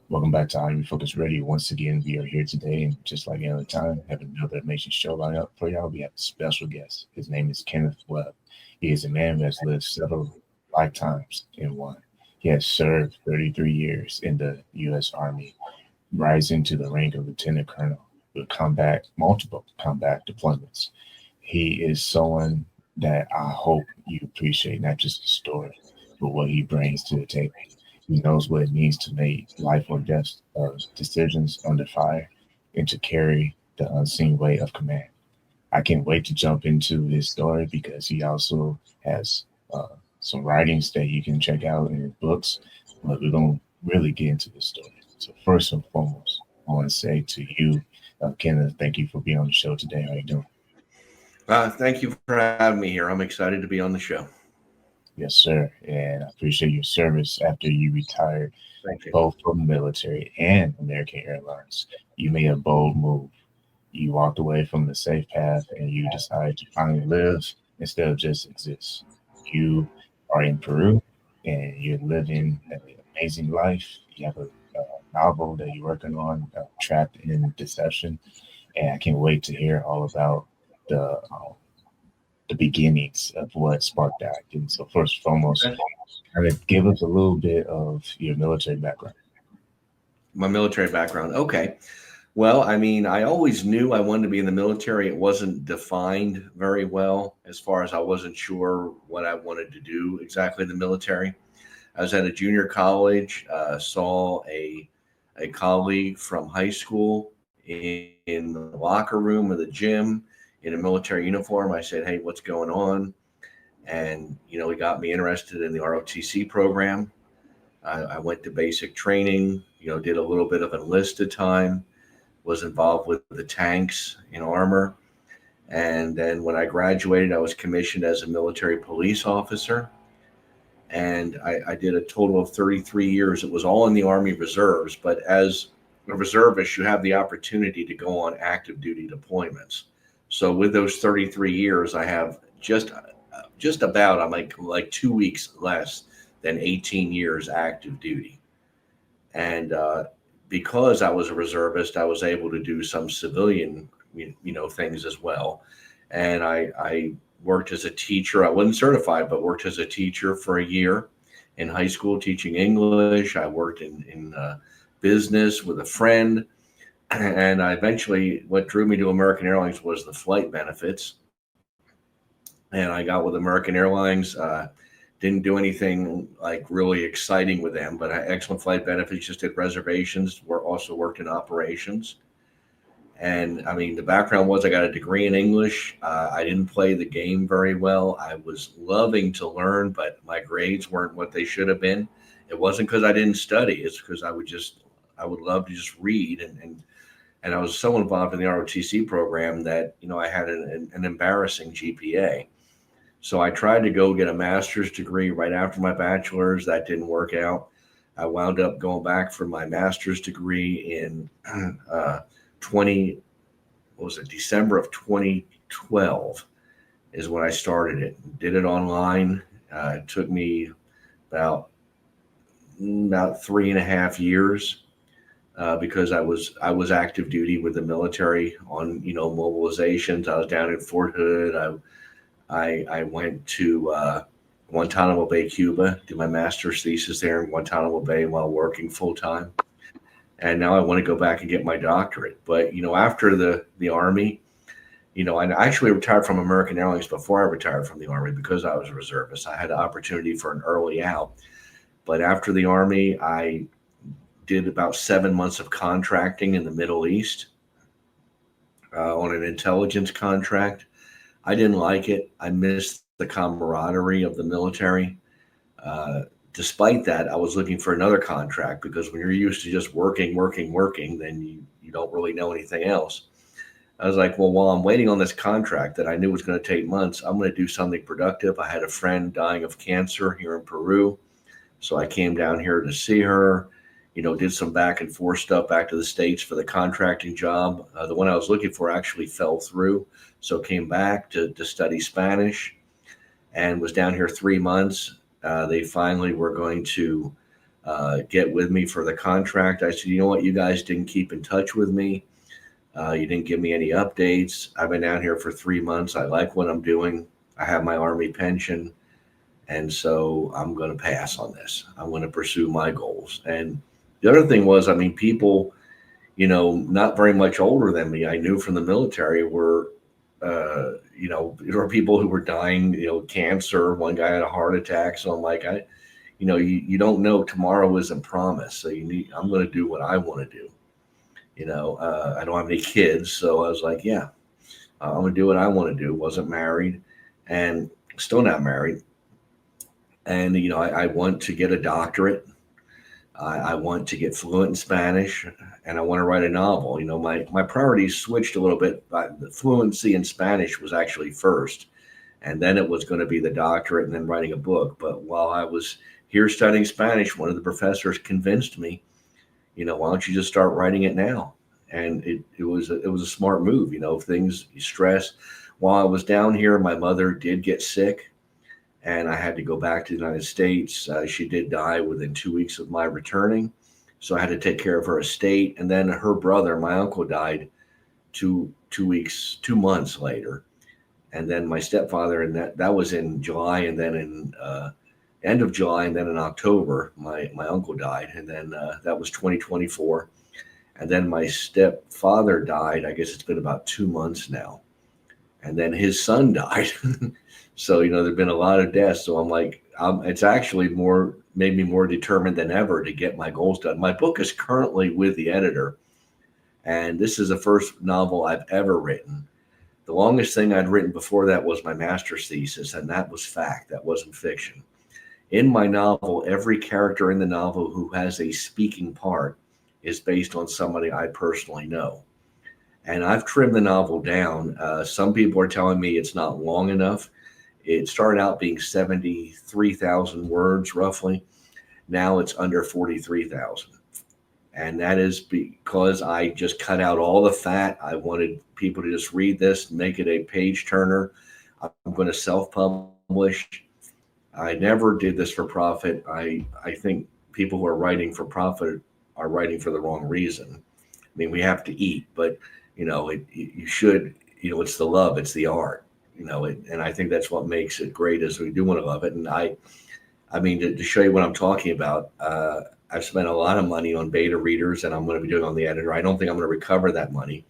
Welcome back to I Am Refocused Radio. Once again, we are here today, and just like any other time, have another amazing show lined up for y'all. We have a special guest. His name is Kenneth Webb. He is a man who has lived several lifetimes in one. He has served 33 years in the U.S. Army, rising to the rank of lieutenant colonel with multiple combat deployments. He is someone that I hope you appreciate, not just the story, but what he brings to the table. He knows what it means to make life or death decisions under fire and to carry the unseen weight of command. I can't wait to jump into his story because he also has some writings that you can check out in his books, but we're going to really get into the story. So first and foremost, I want to say to you, Kenneth, thank you for being on the show today. How are you doing? Thank you for having me here. I'm excited to be on the show. Yes, sir. And I appreciate your service after you retired, both from the military and American Airlines. You made a bold move. You walked away from the safe path and you decided to finally live instead of just exist. You are in Peru and you're living an amazing life. You have a novel that you're working on, Trapped in Deception. And I can't wait to hear all about the beginnings of what sparked that. And so first and foremost, kind of give us a little bit of your military background. My military background. Okay. Well, I mean, I always knew I wanted to be in the military. It wasn't defined very well as far as I wasn't sure what I wanted to do exactly in the military. I was at a junior college, saw a colleague from high school in the locker room of the gym in a military uniform. I said, hey, what's going on? And, he got me interested in the ROTC program. I went to basic training, did a little bit of enlisted time, was involved with the tanks in armor. And then when I graduated, I was commissioned as a military police officer. And I did a total of 33 years. It was all in the Army Reserves. But as a reservist, you have the opportunity to go on active duty deployments. So with those 33 years, I have just about, I'm like 2 weeks less than 18 years active duty. And because I was a reservist, I was able to do some civilian, things as well. And I worked as a teacher. I wasn't certified, but worked as a teacher for a year in high school teaching English. I worked in business with a friend. And I eventually, what drew me to American Airlines was the flight benefits. And I got with American Airlines, didn't do anything like really exciting with them, but excellent flight benefits, just did reservations, also worked in operations. And I mean, the background was I got a degree in English. I didn't play the game very well. I was loving to learn, but my grades weren't what they should have been. It wasn't because I didn't study. It's because I would love to just read. And I was so involved in the ROTC program that, I had an embarrassing GPA. So I tried to go get a master's degree right after my bachelor's. That didn't work out. I wound up going back for my master's degree in December of 2012 is when I started it. Did it online. It took me about 3.5 years. Because I was active duty with the military on, mobilizations. I was down in Fort Hood. I went to Guantanamo Bay, Cuba, did my master's thesis there in Guantanamo Bay while working full time. And now I want to go back and get my doctorate. But, after the Army, I actually retired from American Airlines before I retired from the Army because I was a reservist. I had the opportunity for an early out. But after the Army, I did about 7 months of contracting in the Middle East on an intelligence contract. I didn't like it. I missed the camaraderie of the military. Despite that, I was looking for another contract because when you're used to just working, then you don't really know anything else. I was like, well, while I'm waiting on this contract that I knew was going to take months, I'm going to do something productive. I had a friend dying of cancer here in Peru. So I came down here to see her. Did some back and forth stuff back to the States for the contracting job. The one I was looking for actually fell through. So came back to study Spanish and was down here 3 months. They finally were going to get with me for the contract. I said, you know what, you guys didn't keep in touch with me. You didn't give me any updates. I've been down here for 3 months. I like what I'm doing. I have my Army pension. And so I'm going to pass on this. I'm going to pursue my goals. And the other thing was, I mean, people, not very much older than me, I knew from the military were, there were people who were dying, cancer. One guy had a heart attack. So I'm like, you don't know, tomorrow isn't promised. So I'm going to do what I want to do. I don't have any kids. So I was like, yeah, I'm going to do what I want to do. Wasn't married and still not married. And, I want to get a doctorate. I want to get fluent in Spanish, and I want to write a novel. My priorities switched a little bit. The fluency in Spanish was actually first, and then it was going to be the doctorate and then writing a book. But while I was here studying Spanish, one of the professors convinced me, why don't you just start writing it now? And it was a smart move. Things, stress. While I was down here, my mother did get sick. And I had to go back to the United States. She did die within 2 weeks of my returning. So I had to take care of her estate. And then her brother, my uncle, died 2 months later. And then my stepfather, and that was in July. And then in end of July, and then in October, my uncle died. And then that was 2024. And then my stepfather died. I guess it's been about 2 months now. And then his son died. So, there've been a lot of deaths. So I'm like, it's actually made me more determined than ever to get my goals done. My book is currently with the editor, and this is the first novel I've ever written. The longest thing I'd written before that was my master's thesis, and that was fact. That wasn't fiction. In my novel, every character in the novel who has a speaking part is based on somebody I personally know. And I've trimmed the novel down. Some people are telling me it's not long enough. It started out being 73,000 words roughly. Now it's under 43,000. And that is because I just cut out all the fat. I wanted people to just read this, make it a page turner. I'm going to self-publish. I never did this for profit. I think people who are writing for profit are writing for the wrong reason. I mean, we have to eat, but you should, it's the love, it's the art. And I think that's what makes it great is we do want to love it. And I mean, to show you what I'm talking about, I've spent a lot of money on beta readers, and I'm going to be doing on the editor. I don't think I'm going to recover that money.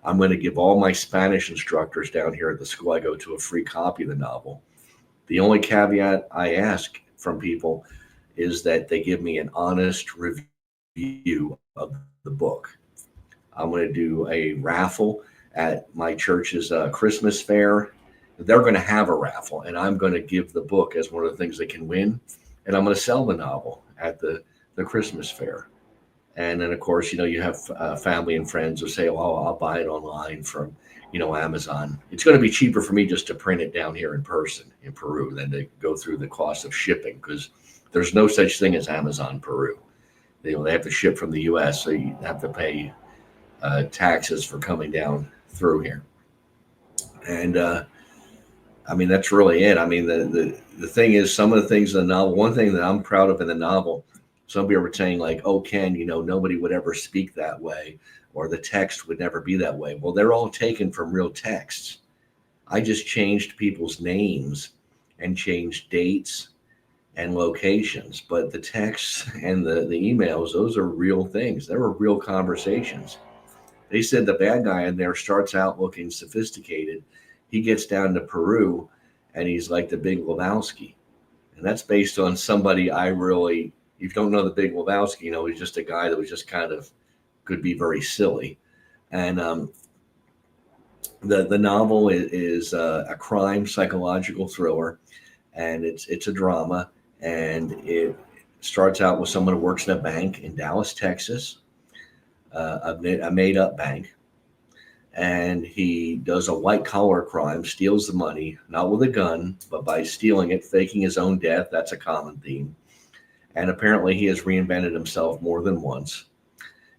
I'm going to give all my Spanish instructors down here at the school I go to a free copy of the novel. The only caveat I ask from people is that they give me an honest review of the book. I'm going to do a raffle at my church's Christmas fair. They're going to have a raffle, and I'm going to give the book as one of the things they can win. And I'm going to sell the novel at the Christmas fair. And then, of course, you have family and friends who say, oh, I'll buy it online from, Amazon. It's going to be cheaper for me just to print it down here in person in Peru than to go through the cost of shipping, because there's no such thing as Amazon Peru. They have to ship from the U.S., so you have to pay taxes for coming down through here. And I mean, that's really it. I mean, the thing is, some of the things in the novel, one thing that I'm proud of in the novel, some people were saying like, oh, Ken, nobody would ever speak that way, or the text would never be that way. Well, they're all taken from real texts. I just changed people's names and changed dates and locations, but the texts and the emails, those are real things. There were real conversations. They said the bad guy in there starts out looking sophisticated. He gets down to Peru and he's like the Big Lebowski. And that's based on somebody if you don't know the Big Lebowski, he's just a guy that was just kind of, could be very silly. And the novel is a crime psychological thriller, and it's a drama. And it starts out with someone who works in a bank in Dallas, Texas, a made-up bank. And he does a white-collar crime, steals the money, not with a gun, but by stealing it, faking his own death. That's a common theme. And apparently he has reinvented himself more than once.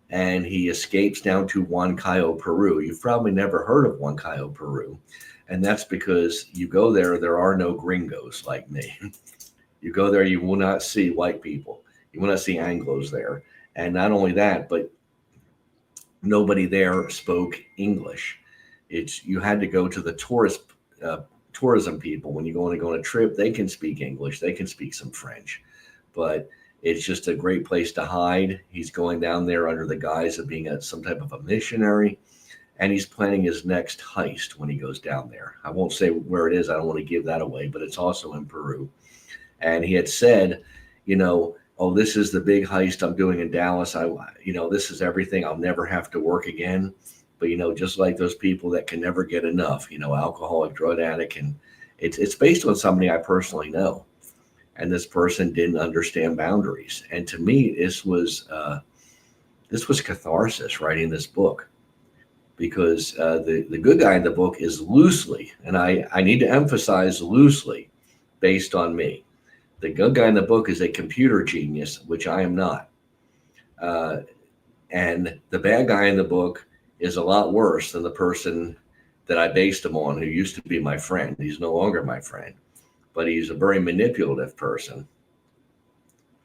And he escapes down to Huancayo, Peru. You've probably never heard of Huancayo, Peru. And that's because you go there are no gringos like me. You go there, you will not see white people. You will not see Anglos there. And not only that, but nobody there spoke English. You had to go to the tourism people. When you want to go on a trip, they can speak English. They can speak some French, but it's just a great place to hide. He's going down there under the guise of being some type of a missionary, and he's planning his next heist when he goes down there. I won't say where it is. I don't want to give that away, but it's also in Peru. And he had said, oh, this is the big heist I'm doing in Dallas. This is everything. I'll never have to work again. But, just like those people that can never get enough, alcoholic, drug addict, and it's based on somebody I personally know. And this person didn't understand boundaries. And to me, this was catharsis writing this book, because the good guy in the book is loosely, and I need to emphasize loosely, based on me. The good guy in the book is a computer genius, which I am not. And the bad guy in the book is a lot worse than the person that I based him on, who used to be my friend. He's no longer my friend, but he's a very manipulative person.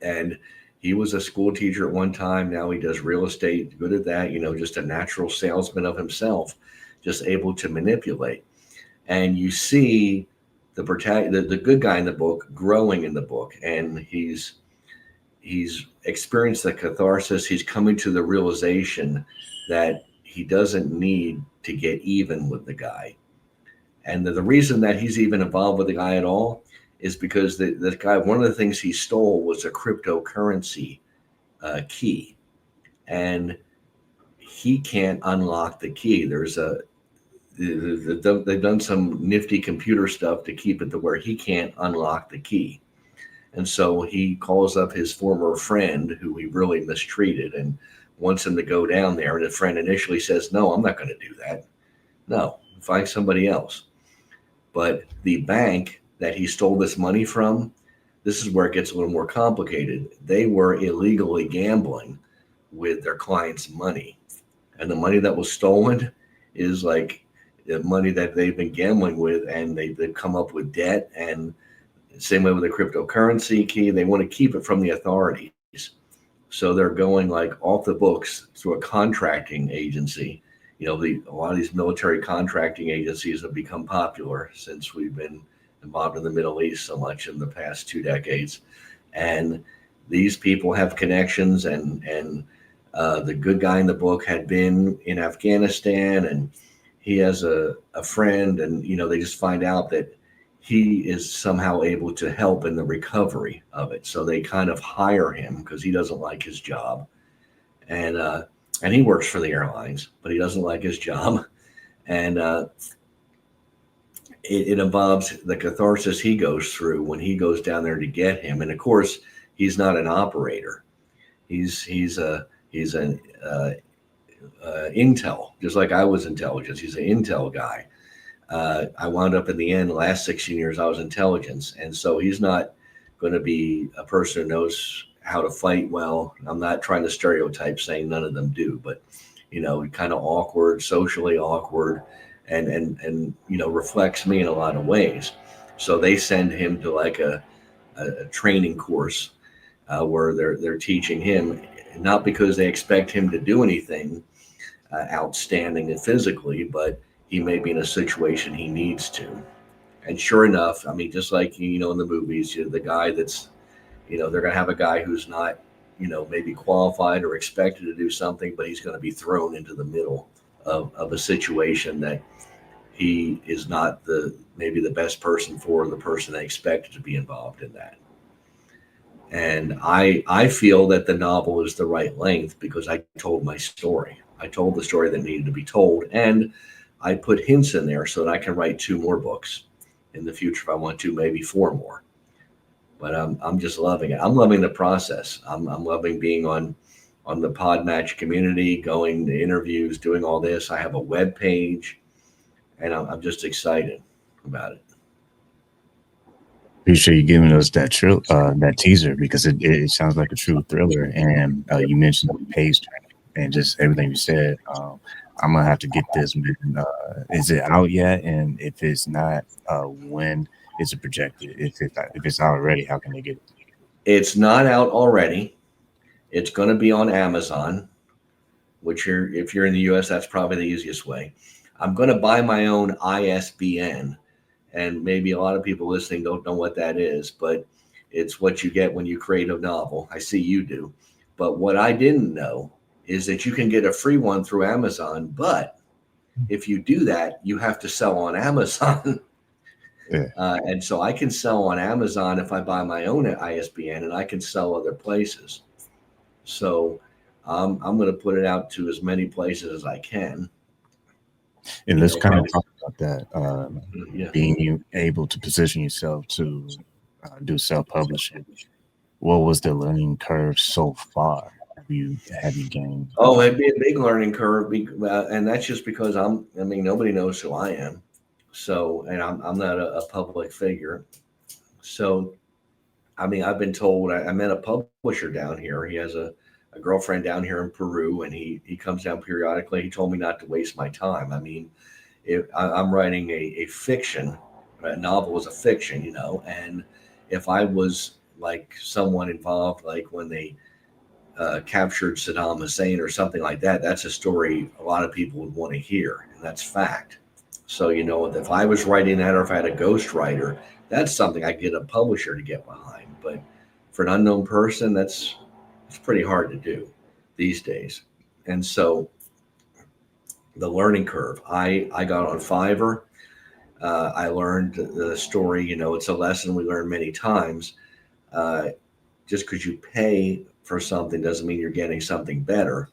And he was a school teacher at one time. Now he does real estate, good at that, just a natural salesman of himself, just able to manipulate. And you see the good guy in the book growing in the book, and he's experienced the catharsis. He's coming to the realization that he doesn't need to get even with the guy. And the reason that he's even involved with the guy at all is because the guy, one of the things he stole was a cryptocurrency key, and he can't unlock the key. They've done some nifty computer stuff to keep it to where he can't unlock the key. And so he calls up his former friend, who he really mistreated, and wants him to go down there. And the friend initially says, no, I'm not going to do that. No, find somebody else. But the bank that he stole this money from, this is where it gets a little more complicated. They were illegally gambling with their clients' money. And the money that was stolen is like the money that they've been gambling with, and they've come up with debt. And same way with the cryptocurrency key, they want to keep it from the authorities. So they're going like off the books through a contracting agency. A lot of these military contracting agencies have become popular since we've been involved in the Middle East so much in the past 2 decades. And these people have connections, and the good guy in the book had been in Afghanistan, and he has a friend, and, they just find out that he is somehow able to help in the recovery of it. So they kind of hire him because he doesn't like his job. And he works for the airlines, but he doesn't like his job. And it involves the catharsis he goes through when he goes down there to get him. And of course, he's not an operator. He's an intel, just like I was intelligence. He's an intel guy. I wound up in the end, the last 16 years, I was intelligence. And so he's not going to be a person who knows how to fight well. I'm not trying to stereotype, saying none of them do, but, kind of awkward, socially awkward, and reflects me in a lot of ways. So they send him to like a training course where they're teaching him, not because they expect him to do anything outstanding and physically, but he may be in a situation he needs to. And sure enough, I mean, just like, in the movies, the guy that's, they're going to have a guy who's not, maybe qualified or expected to do something, but he's going to be thrown into the middle of a situation that he is not maybe the best person for, the person they expected to be involved in that. And I feel that the novel is the right length because I told my story. I told the story that needed to be told, and I put hints in there so that I can write 2 more books in the future if I want to, maybe 4 more. But I'm just loving it. I'm loving the process. I'm loving being on the Podmatch community, going to interviews, doing all this. I have a web page, and I'm just excited about it. Appreciate you giving us that teaser, because it sounds like a true thriller. And you mentioned the page turning and just everything you said. I'm gonna have to get this. Is it out yet? And if it's not, when is it projected? If it's already, how can they get it? It's not out already. It's going to be on Amazon, which if you're in the US, that's probably the easiest way. I'm going to buy my own ISBN, and maybe a lot of people listening don't know what that is, but it's what you get when you create a novel. I see you do. But what I didn't know is that you can get a free one through Amazon, but if you do that, you have to sell on Amazon. Yeah. And so I can sell on Amazon if I buy my own ISBN, and I can sell other places. So I'm going to put it out to as many places as I can. And let's kind of talk about that. Yeah. Being able to position yourself to do self-publishing. What was the learning curve so far? Have you gained? Oh, it'd be a big learning curve, and that's just because nobody knows who I am. So, and I'm not a public figure. So, I've been told, I met a publisher down here. He has a girlfriend down here in Peru, and he comes down periodically. He told me not to waste my time. If I'm writing a fiction, a novel is a fiction, and if I was like someone involved, like when they captured Saddam Hussein or something like that, that's a story a lot of people would want to hear, and that's fact. So, if I was writing that, or if I had a ghostwriter, that's something I get a publisher to get behind. But for an unknown person, it's pretty hard to do these days. And so the learning curve, I got on Fiverr. I learned the story, it's a lesson we learn many times. Just because you pay for something doesn't mean you're getting something better.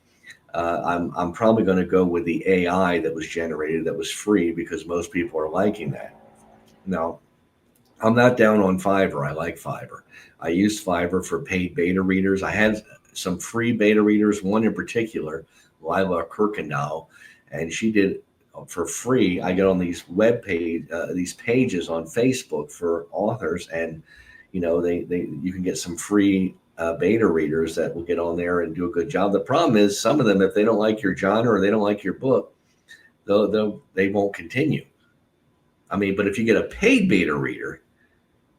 I'm probably going to go with the AI that was generated that was free, because most people are liking that. Now, I'm not down on Fiverr. I like Fiverr. I used Fiverr for paid beta readers. I had some free beta readers, one in particular, Lila Kirkendall, and she did for free. I get on these these pages on Facebook for authors, and you can get some free beta readers that will get on there and do a good job. The problem is, some of them, if they don't like your genre or they don't like your book, they won't continue. But if you get a paid beta reader,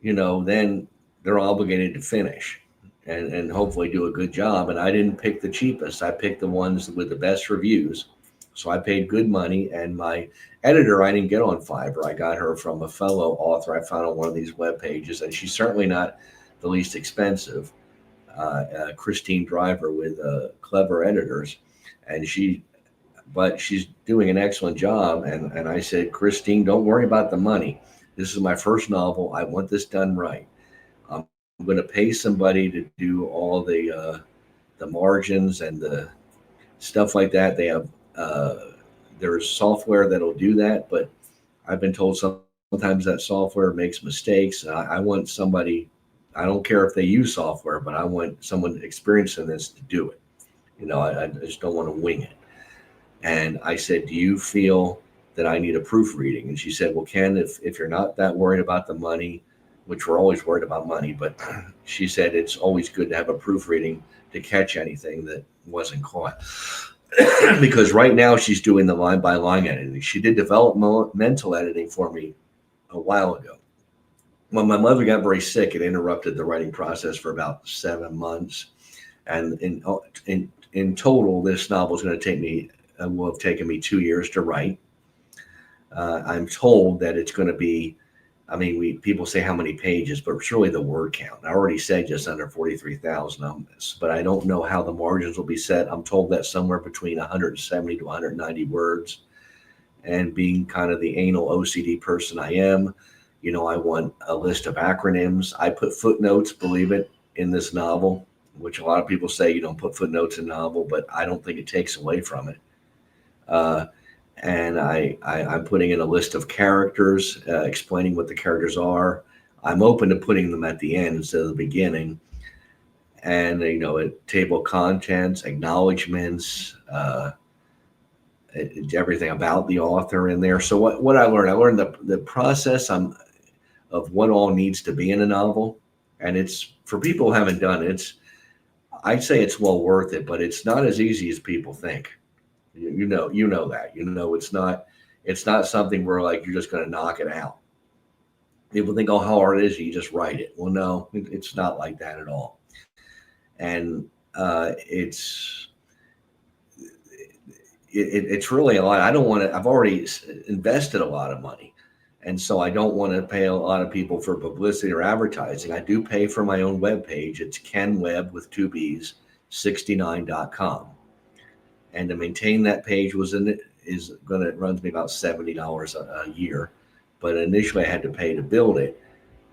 then they're obligated to finish and hopefully do a good job. And I didn't pick the cheapest. I picked the ones with the best reviews. So I paid good money, and my editor, I didn't get on Fiverr. I got her from a fellow author I found on one of these web pages, and she's certainly not the least expensive. Christine Driver with Clever Editors, but she's doing an excellent job. And I said, Christine, don't worry about the money. This is my first novel. I want this done right. I'm going to pay somebody to do all the margins and the stuff like that. They have there's software that'll do that, but I've been told sometimes that software makes mistakes. I want somebody. I don't care if they use software, but I want someone experienced in this to do it. I just don't want to wing it. And I said, do you feel that I need a proofreading? And she said, well, Ken, if you're not that worried about the money, which we're always worried about money, but she said it's always good to have a proofreading to catch anything that wasn't caught. Because right now she's doing the line by line editing. She did developmental editing for me a while ago. When my mother got very sick, it interrupted the writing process for about 7 months. And in total, this novel is going to take me, will have taken me 2 years to write. I'm told that it's going to be, people say how many pages, but it's really the word count. I already said just under 43,000 on this, but I don't know how the margins will be set. I'm told that somewhere between 170 to 190 words. And being kind of the anal OCD person I am, I want a list of acronyms. I put footnotes, believe it, in this novel, which a lot of people say you don't put footnotes in a novel, but I don't think it takes away from it. And I'm putting in a list of characters, explaining what the characters are. I'm open to putting them at the end instead of the beginning. And, a table of contents, acknowledgments, everything about the author in there. So what I learned the process of what all needs to be in a novel. And it's, for people who haven't done it, I'd say it's well worth it, but it's not as easy as people think. You know that, it's not something where like you're just going to knock it out. People think, oh, how hard is it? You just write it. Well, no, it's not like that at all. And it's really a lot. I don't want to. I've already invested a lot of money, and so I don't want to pay a lot of people for publicity or advertising. I do pay for my own webpage. It's Ken Webb with 2 B's 69.com, and to maintain that page runs me about $70 a year. But initially, I had to pay to build it,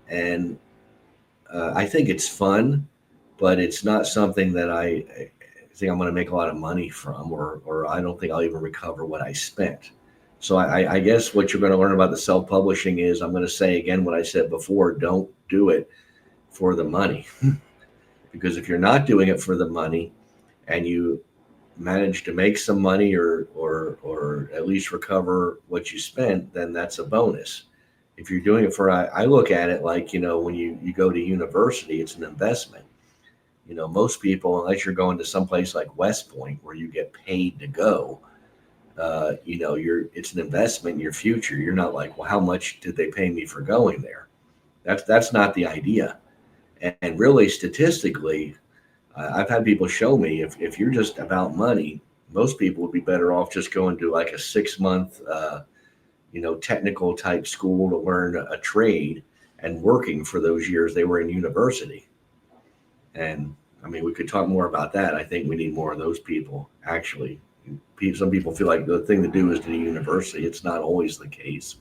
and I think it's fun, but it's not something that I think I'm going to make a lot of money from, or I don't think I'll even recover what I spent. So I guess what you're going to learn about the self-publishing is, I'm going to say again what I said before: don't do it for the money, because if you're not doing it for the money and you manage to make some money or at least recover what you spent, then that's a bonus. If you're doing it I look at it like, when you go to university, it's an investment. Most people, unless you're going to someplace like West Point where you get paid to go, it's an investment in your future. You're not like, well, how much did they pay me for going there? That's not the idea. And really, statistically, I've had people show me if you're just about money, most people would be better off just going to like a 6-month, technical type school to learn a trade and working for those years they were in university. And I mean, we could talk more about that. I think we need more of those people, actually. Some people feel like the thing to do is to do university. It's not always the case.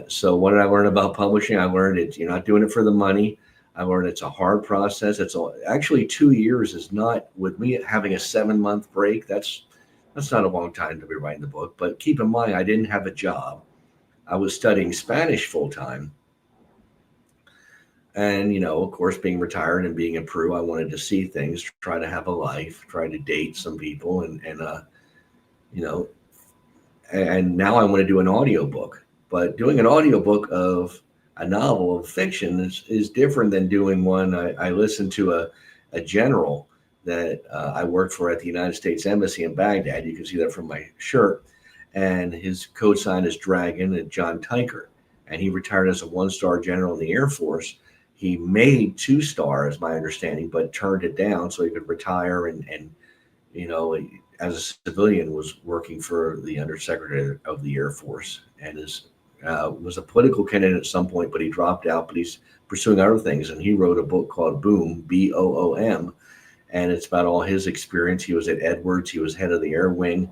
So what did I learn about publishing? I learned you're not doing it for the money. I learned it's a hard process. Actually 2 years is not, with me having a 7-month break, that's not a long time to be writing the book. But keep in mind, I didn't have a job. I was studying Spanish full time. And, of course, being retired and being in Peru, I wanted to see things, try to have a life, try to date some people. And now I want to do an audiobook. But doing an audiobook of a novel of fiction is different than doing one. I listened to a general that I worked for at the United States Embassy in Baghdad. You can see that from my shirt. And his code sign is Dragon, and John Tyker. And he retired as a 1-star general in the Air Force. He made 2 stars, my understanding, but turned it down so he could retire and as a civilian was working for the Undersecretary of the Air Force, and was a political candidate at some point, but he dropped out, but he's pursuing other things. And he wrote a book called Boom, Boom, and it's about all his experience. He was at Edwards. He was head of the Air Wing.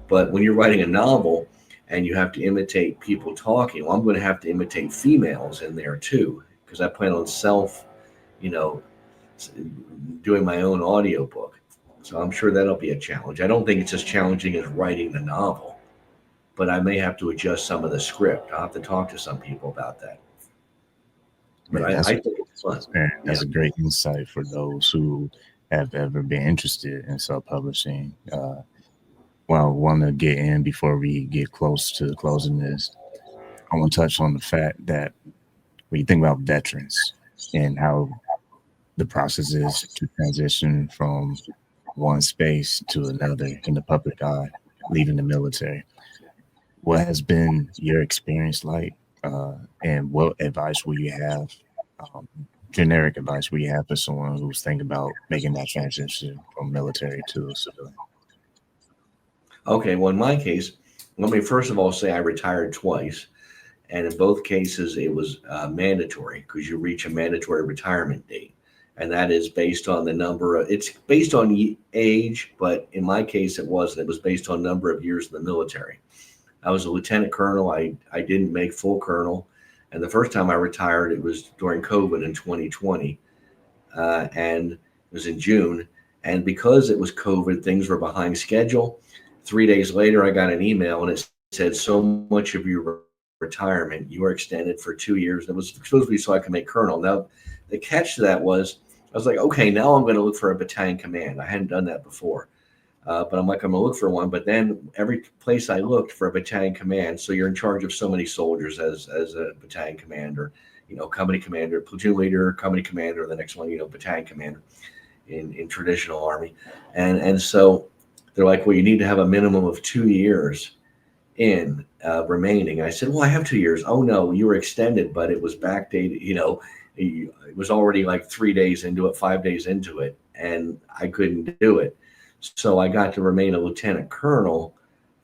But when you're writing a novel and you have to imitate people talking, well, I'm going to have to imitate females in there too, because I plan on doing my own audiobook. So I'm sure that'll be a challenge. I don't think it's as challenging as writing the novel, but I may have to adjust some of the script. I'll have to talk to some people about that. But I think it's fun. That's a great insight for those who have ever been interested in self-publishing. Well, I want to get in before we get close to closing this. I want to touch on the fact that when you think about veterans and how the process is to transition from one space to another in the public eye, leaving the military, what has been your experience like, and what advice will you have, generic advice will you have for someone who's thinking about making that transition from military to a civilian? Okay, well, in my case, let me first of all say I retired twice. And in both cases, it was mandatory, because you reach a mandatory retirement date. And that is based on it's based on age, but in my case, it wasn't. It was based on number of years in the military. I was a lieutenant colonel. I didn't make full colonel. And the first time I retired, it was during COVID in 2020. And it was in June. And because it was COVID, things were behind schedule. 3 days later, I got an email and it said, so much of your retirement, you are extended for 2 years. It was supposed to be so I could make colonel. Now, the catch to that was, I was like, okay, now I'm going to look for a battalion command. I hadn't done that before. But I'm like, I'm going to look for one. But then every place I looked for a battalion command, so you're in charge of so many soldiers as a battalion commander, company commander, platoon leader, company commander, the next one, battalion commander in traditional Army. And so they're like, well, you need to have a minimum of 2 years in remaining. I said, well, I have 2 years. Oh no, you were extended, but it was backdated. It was already like 3 days into it, 5 days into it, and I couldn't do it. So I got to remain a lieutenant colonel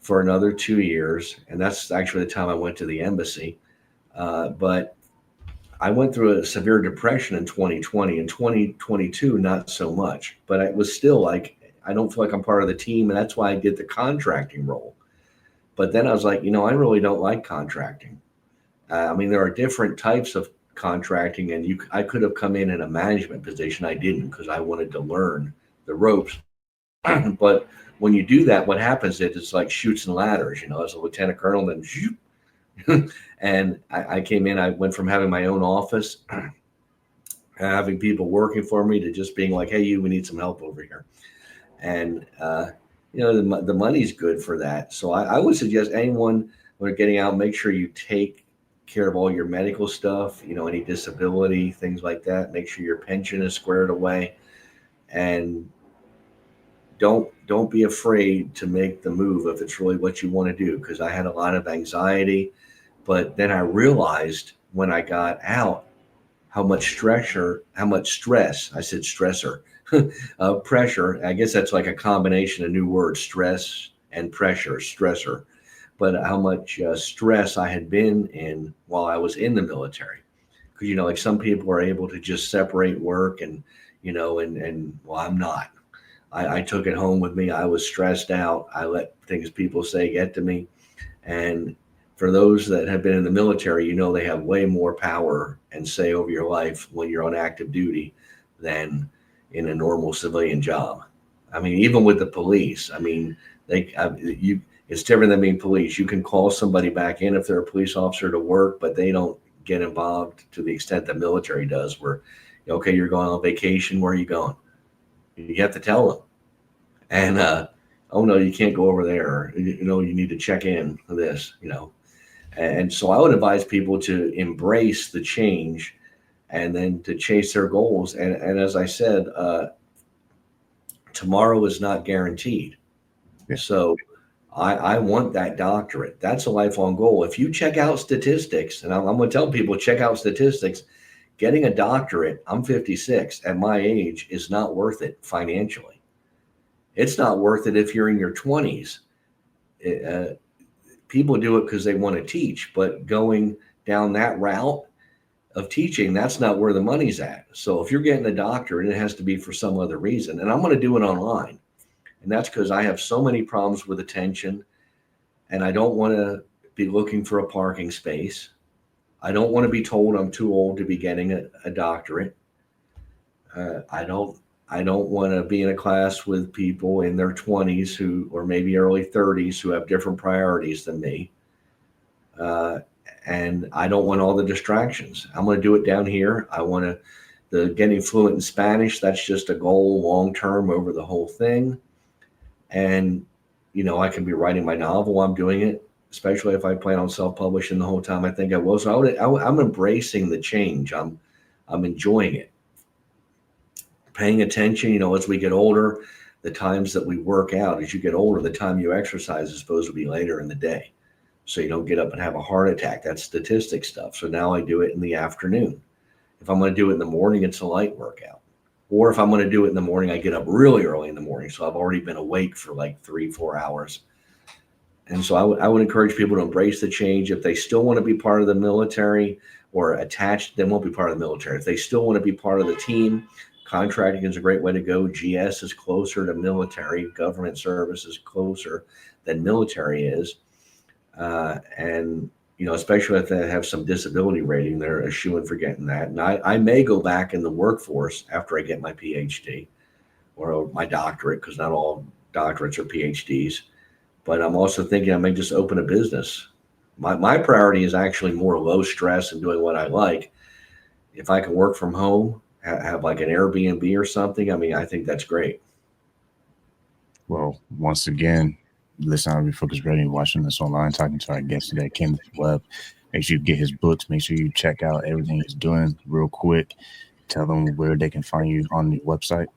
for another 2 years, and that's actually the time I went to the embassy. But I went through a severe depression in 2020. In 2022, not so much, but it was still like I don't feel like I'm part of the team, and that's why I did the contracting role. But then I was like, I really don't like contracting. I mean, there are different types of contracting, and I could have come in a management position. I didn't because I wanted to learn the ropes. But when you do that, what happens is it's like chutes and ladders. As a lieutenant colonel, then and I came in. I went from having my own office, having people working for me, to just being like, "Hey, we need some help over here." And the money's good for that. So I would suggest anyone when they're getting out, make sure you take care of all your medical stuff. Any disability, things like that. Make sure your pension is squared away, and don't be afraid to make the move if it's really what you want to do. Because I had a lot of anxiety, but then I realized when I got out how much stress. I said stressor. Pressure. I guess that's like a combination of new words, stress and pressure, stressor. But how much stress I had been in while I was in the military. Because, like some people are able to just separate work and well, I'm not. I took it home with me. I was stressed out. I let things people say get to me. And for those that have been in the military, they have way more power and say over your life when you're on active duty than in a normal civilian job. I mean, even with the police, I mean, it's different than being police. You can call somebody back in if they're a police officer to work, but they don't get involved to the extent the military does, where, okay, you're going on vacation. Where are you going? You have to tell them. And, oh no, you can't go over there. You need to check in for this, And so I would advise people to embrace the change and then to chase their goals. And as I said, tomorrow is not guaranteed. Yeah. So I want that doctorate. That's a lifelong goal. If you check out statistics, and I'm going to tell people, check out statistics, getting a doctorate, I'm 56, at my age, is not worth it financially. It's not worth it if you're in your 20s. People do it because they want to teach, but going down that route of teaching, that's not where the money's at. So if you're getting a doctorate, it has to be for some other reason. And I'm going to do it online. And that's because I have so many problems with attention, and I don't want to be looking for a parking space. I don't want to be told I'm too old to be getting a doctorate. I don't want to be in a class with people in their 20s or maybe early 30s who have different priorities than me. And I don't want all the distractions. I'm going to do it down here. I want getting fluent in Spanish. That's just a goal long-term over the whole thing. And, I can be writing my novel while I'm doing it, especially if I plan on self-publishing the whole time. I think I will. So I'm embracing the change. I'm enjoying it. Paying attention, as we get older, the times that we work out, as you get older, the time you exercise is supposed to be later in the day. So you don't get up and have a heart attack. That's statistic stuff. So now I do it in the afternoon. If I'm going to do it in the morning, it's a light workout. Or if I'm going to do it in the morning, I get up really early in the morning. So I've already been awake for like 3-4 hours. And so I would encourage people to embrace the change. If they still want to be part of the military or attached, they won't be part of the military. If they still want to be part of the team, contracting is a great way to go. GS is closer to military. Government service is closer than military is. And, especially if they have some disability rating, they're a shoo-in for getting that. And I may go back in the workforce after I get my PhD or my doctorate, because not all doctorates are PhDs. But I'm also thinking I may just open a business. My priority is actually more low stress and doing what I like. If I can work from home, have like an Airbnb or something, I think that's great. Well, once again, listen to I Am Refocused Radio, watching us online, talking to our guest today, Kenneth Webb. Make sure you get his books. Make sure you check out everything he's doing real quick. Tell them where they can find you on the website.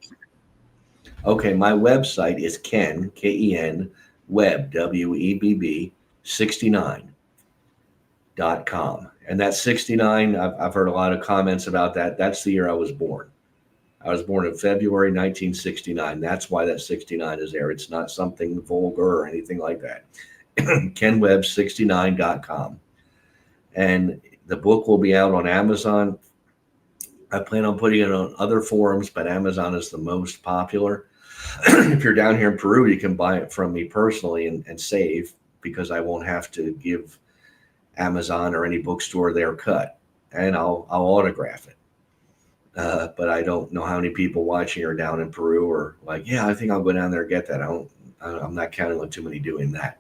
Okay, my website is Ken, K-E-N, Webb, W-E-B-B, 69.com. And that 69, I've heard a lot of comments about that. That's the year I was born. I was born in February 1969. That's why that 69 is there. It's not something vulgar or anything like that. KenWebb69.com. And the book will be out on Amazon. I plan on putting it on other forums, but Amazon is the most popular. If you're down here in Peru, you can buy it from me personally and save, because I won't have to give Amazon or any bookstore their cut, and I'll autograph it. But I don't know how many people watching are down in Peru or like, yeah, I think I'll go down there and get that. I'm not counting on too many doing that.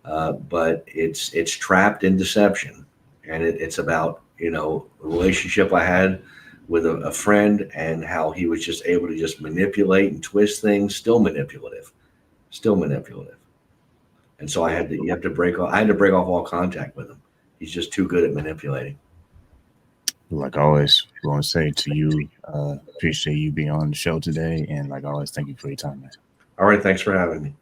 But it's trapped in deception, and it's about, a relationship I had with a friend, and how he was just able to just manipulate and twist things, still manipulative. And so I had to break off all contact with him. He's just too good at manipulating. Like always, we want to say to you, appreciate you being on the show today. And like always, thank you for your time, man. All right. Thanks for having me.